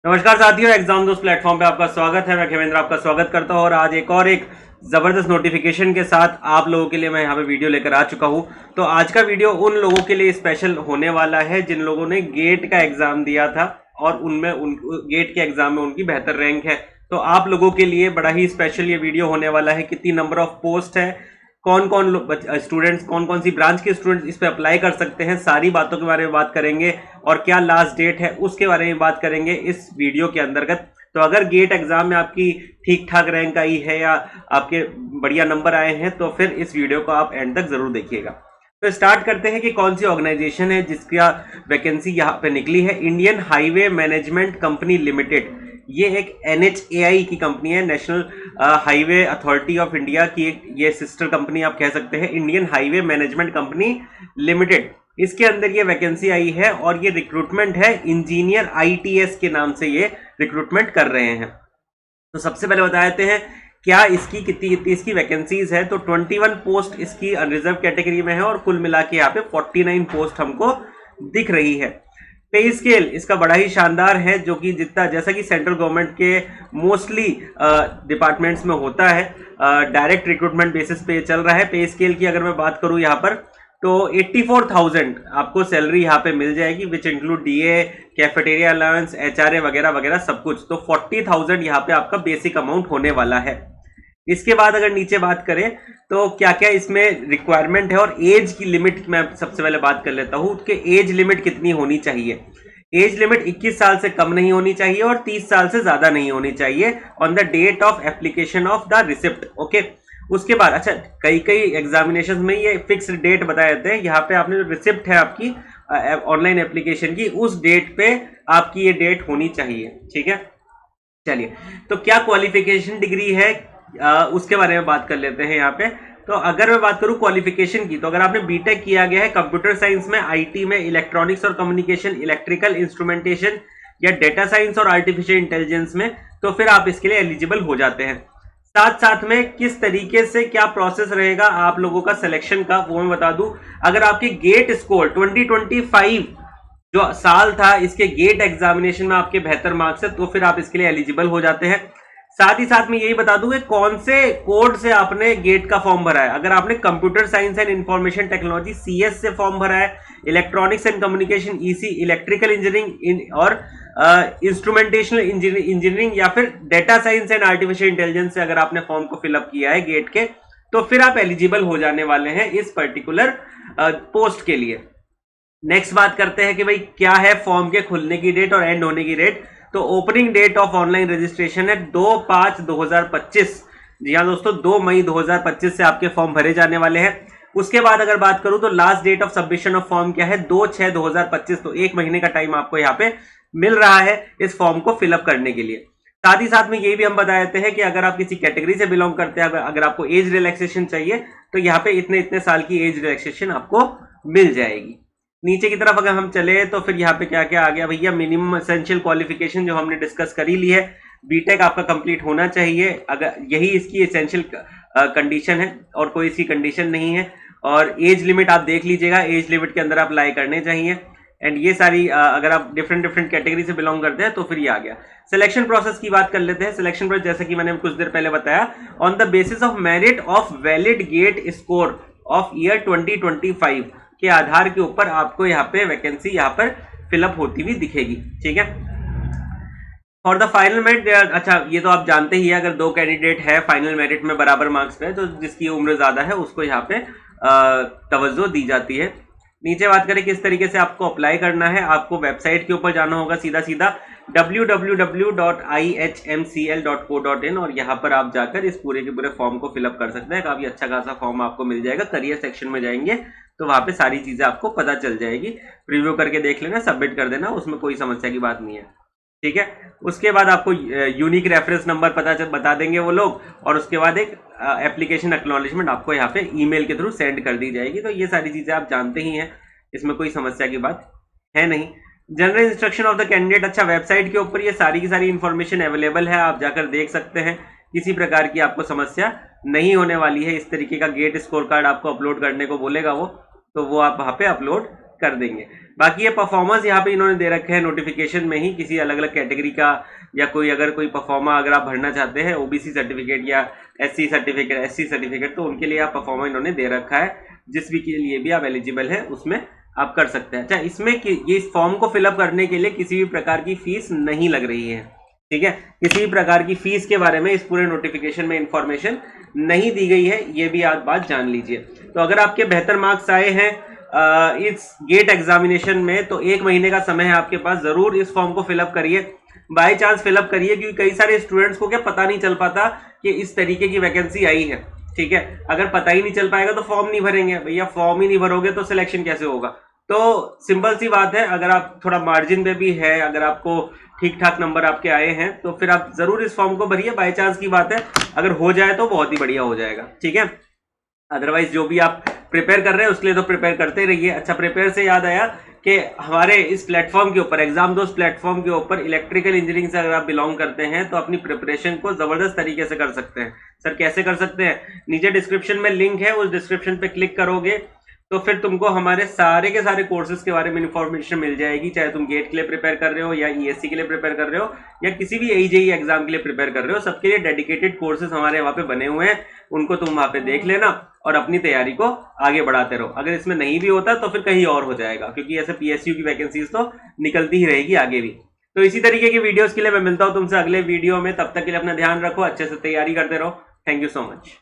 नमस्कार साथियों, एग्जाम दोस्त प्लेटफॉर्म पे आपका स्वागत है। मैं खेमेंद्र आपका स्वागत करता हूं और आज एक जबरदस्त नोटिफिकेशन के साथ आप लोगों के लिए मैं यहाँ पे वीडियो लेकर आ चुका हूं। तो आज का वीडियो उन लोगों के लिए स्पेशल होने वाला है जिन लोगों ने गेट का एग्जाम दिया था और उनमें उन गेट के एग्जाम में उनकी बेहतर रैंक है। तो आप लोगों के लिए बड़ा ही स्पेशल ये वीडियो होने वाला है। कितनी नंबर ऑफ पोस्ट है, कौन कौन स्टूडेंट्स, कौन कौन सी ब्रांच के स्टूडेंट्स इस पे अप्लाई कर सकते हैं, सारी बातों के बारे में बात करेंगे और क्या लास्ट डेट है उसके बारे में बात करेंगे इस वीडियो के अंतर्गत। तो अगर गेट एग्जाम में आपकी ठीक ठाक रैंक आई है या आपके बढ़िया नंबर आए हैं तो फिर इस वीडियो को आप एंड तक जरूर देखिएगा। तो स्टार्ट करते हैं कि कौन सी ऑर्गेनाइजेशन है जिसका वैकेंसी यहाँ पे निकली है। Indian highway management company limited, ये एक NHAI की कंपनी है, national highway authority of India की एक ये सिस्टर कंपनी आप कह सकते हैं, Indian highway management company limited. इसके अंदर ये वैकेंसी आई है और ये रिक्रूटमेंट है इंजीनियर ITS के नाम से ये रिक्रूटमेंट कर रहे हैं। तो सबसे पहले बता देते हैं क्या इसकी कितनी इसकी वैकेंसीज है। तो 21 पोस्ट इसकी अनरिजर्व कैटेगरी में है और कुल मिला के यहाँ पे 49 पोस्ट हमको दिख रही है। पे स्केल इसका बड़ा ही शानदार है, जो कि जितना जैसा कि सेंट्रल गवर्नमेंट के मोस्टली डिपार्टमेंट्स में होता है, डायरेक्ट रिक्रूटमेंट बेसिस पे चल रहा है। पे स्केल की अगर मैं बात करूं यहाँ पर तो 84,000 आपको सैलरी यहाँ पे मिल जाएगी, which include DA, cafeteria allowance, HRA वगैरह वगैरह सब कुछ। तो 40,000 यहाँ पे आपका बेसिक अमाउंट होने वाला है। इसके बाद अगर नीचे बात करें तो क्या क्या इसमें रिक्वायरमेंट है और एज की लिमिट मैं सबसे पहले बात कर लेता हूं कि एज लिमिट कितनी होनी चाहिए। एज लिमिट 21 साल से कम नहीं होनी चाहिए और 30 साल से ज्यादा नहीं होनी चाहिए on the date of application of the receipt. Okay, उसके बाद अच्छा कई एग्जामिनेशन में ये फिक्स डेट बताए जाते हैं। यहाँ पे आपने जो रिसिप्ट है आपकी ऑनलाइन एप्लीकेशन की, उस डेट पे आपकी ये डेट होनी चाहिए। ठीक है, चलिए तो क्या क्वालिफिकेशन डिग्री है उसके बारे में बात कर लेते हैं यहाँ पे। तो अगर मैं बात करूं क्वालिफिकेशन की, तो अगर आपने बीटेक किया गया है कंप्यूटर साइंस में, IT में, इलेक्ट्रॉनिक्स और कम्युनिकेशन, इलेक्ट्रिकल इंस्ट्रूमेंटेशन या डेटा साइंस और आर्टिफिशियल इंटेलिजेंस में, तो फिर आप इसके लिए एलिजिबल हो जाते हैं। साथ साथ में किस तरीके से क्या प्रोसेस रहेगा आप लोगों का सिलेक्शन का वो मैं बता दूं। अगर आपके गेट स्कोर 2025 जो साल था इसके गेट एग्जामिनेशन में आपके बेहतर मार्क्स है तो फिर आप इसके लिए एलिजिबल हो जाते हैं। साथ ही साथ में यही बता दूं कि कौन से कोड से आपने गेट का फॉर्म भरा है। अगर आपने computer science and information technology CS से फॉर्म भरा है, electronics and communication EC, electrical engineering और इंस्ट्रूमेंटेशनल इंजीनियरिंग या फिर data science and artificial intelligence से अगर आपने फॉर्म को फिलअप किया है गेट के, तो फिर आप एलिजिबल हो जाने वाले हैं इस पर्टिकुलर पोस्ट के लिए। नेक्स्ट बात करते हैं कि भाई क्या है फॉर्म के खुलने की डेट और एंड होने की डेट। तो opening date of online registration है 2/5/2025। जी हाँ दोस्तों, 2 मई 2025 से आपके फॉर्म भरे जाने वाले हैं। उसके बाद अगर बात करूं तो last date of submission of form क्या है, 2/6/2025। तो 1 महीने का टाइम आपको यहाँ पे मिल रहा है इस फॉर्म को फिलअप करने के लिए। साथ ही साथ में ये भी हम बता देते हैं कि अगर आप किसी कैटेगरी से बिलोंग करते हैं, अगर आपको एज रिलैक्सेशन चाहिए तो यहाँ पे इतने इतने साल की एज रिलैक्सेशन आपको मिल जाएगी। नीचे की तरफ अगर हम चले तो फिर यहाँ पे क्या क्या आ गया भैया, मिनिमम एसेंशियल क्वालिफिकेशन जो हमने डिस्कस कर ही ली है, बीटेक आपका कंप्लीट होना चाहिए। अगर यही इसकी एसेंशियल कंडीशन है और कोई इसकी कंडीशन नहीं है। और एज लिमिट आप देख लीजिएगा, एज लिमिट के अंदर आप अप्लाई करने चाहिए। एंड ये सारी अगर आप डिफरेंट कैटेगरी से बिलोंग करते हैं तो फिर ये आ गया। सिलेक्शन प्रोसेस की बात कर लेते हैं। सिलेक्शन प्रोसेस जैसे कि मैंने कुछ देर पहले बताया, on the basis of merit of valid GATE score of year 2025 के आधार के ऊपर आपको यहाँ पे वैकेंसी यहाँ पर फिलअप होती हुई दिखेगी। ठीक है, फॉर द फाइनल मेरिट, अच्छा ये तो आप जानते ही है, अगर 2 कैंडिडेट है फाइनल मेरिट में बराबर मार्क्स पे तो जिसकी उम्र ज्यादा है उसको यहाँ पे तवज्जो दी जाती है। नीचे बात करें किस तरीके से आपको अप्लाई करना है, आपको वेबसाइट के ऊपर जाना होगा सीधा सीधा www.ihmcl.co.in और यहाँ पर आप जाकर इस पूरे के पूरे फॉर्म को फिलअप कर सकते हैं। काफी अच्छा खासा फॉर्म आपको मिल जाएगा। करियर सेक्शन में जाएंगे तो वहां पे सारी चीजें आपको पता चल जाएगी। प्रीव्यू करके देख लेना, सबमिट कर देना, उसमें कोई समस्या की बात नहीं है। ठीक है, उसके बाद आपको यूनिक रेफरेंस नंबर बता देंगे वो लोग और उसके बाद एक एप्लीकेशन एक्नॉलेजमेंट आपको यहाँ पे ईमेल के थ्रू सेंड कर दी जाएगी। तो ये सारी चीजें आप जानते ही हैं, इसमें कोई समस्या की बात है नहीं। General instruction of the candidate, अच्छा वेबसाइट के ऊपर ये सारी की सारी इंफॉर्मेशन अवेलेबल है, आप जाकर देख सकते हैं। किसी प्रकार की आपको समस्या नहीं होने वाली है। इस तरीके का गेट स्कोर कार्ड आपको अपलोड करने को बोलेगा वो, तो वो आप वहां पे अपलोड कर देंगे। बाकी ये परफॉर्मेंस यहाँ पे इन्होंने दे रखे हैं नोटिफिकेशन में ही, किसी अलग अलग कैटेगरी का या कोई अगर कोई परफॉर्मा अगर आप भरना चाहते हैं ओबीसी सर्टिफिकेट या एससी सर्टिफिकेट, एससी सर्टिफिकेट, तो उनके लिए आप परफॉर्मा इन्होंने दे रखा है, जिस भी के लिए भी आप एलिजिबल है उसमें आप कर सकते हैं। अच्छा, इसमें ये इस फॉर्म को फिलअप करने के लिए किसी भी प्रकार की फीस नहीं लग रही है, ठीक है। किसी भी प्रकार की फीस के बारे में इस पूरे नोटिफिकेशन में इंफॉर्मेशन नहीं दी गई है, ये भी आप बात जान लीजिए। तो अगर आपके बेहतर मार्क्स आए हैं इस गेट एग्जामिनेशन में, तो 1 महीने का समय है आपके पास, जरूर इस फॉर्म को फिलअप करिए, बाय चांस फिलअप करिए, क्योंकि कई सारे स्टूडेंट्स को क्या पता नहीं चल पाता कि इस तरीके की वैकेंसी आई है, ठीक है। अगर पता ही नहीं चल पाएगा तो फॉर्म नहीं भरेंगे भैया, फॉर्म ही नहीं भरोगे तो सिलेक्शन कैसे होगा। तो सिंपल सी बात है, अगर आप थोड़ा मार्जिन में भी है, अगर आपको ठीक ठाक नंबर आपके आए हैं तो फिर आप जरूर इस फॉर्म को भरिए, बाय चांस की बात है, अगर हो जाए तो बहुत ही बढ़िया हो जाएगा, ठीक है। अदरवाइज जो भी आप प्रिपेयर कर रहे हैं उसके लिए तो प्रिपेयर करते रहिए। अच्छा, प्रिपेयर से याद आया कि हमारे इस प्लेटफॉर्म के ऊपर, एग्जाम दोस्त प्लेटफॉर्म के ऊपर, इलेक्ट्रिकल इंजीनियरिंग से अगर आप बिलोंग करते हैं तो अपनी प्रिपरेशन को जबरदस्त तरीके से कर सकते हैं। सर कैसे कर सकते हैं? नीचे डिस्क्रिप्शन में लिंक है, उस डिस्क्रिप्शन पे क्लिक करोगे तो फिर तुमको हमारे सारे के सारे कोर्सेज के बारे में इंफॉर्मेशन मिल जाएगी, चाहे तुम गेट के लिए प्रिपेयर कर रहे हो या ईएससी के लिए प्रिपेयर कर रहे हो या किसी भी एजेई एग्जाम के लिए प्रिपेयर कर रहे हो, सबके लिए डेडिकेटेड कोर्सेज हमारे वहाँ पे बने हुए हैं, उनको तुम वहाँ पे देख लेना और अपनी तैयारी को आगे बढ़ाते रहो। अगर इसमें नहीं भी होता तो फिर कहीं और हो जाएगा, क्योंकि ऐसे पीएसयू की वैकेंसीज तो निकलती ही रहेगी आगे भी। तो इसी तरीके की वीडियोस के लिए मैं मिलता हूँ तुमसे अगले वीडियो में, तब तक के लिए अपना ध्यान रखो, अच्छे से तैयारी करते रहो। Thank you so much.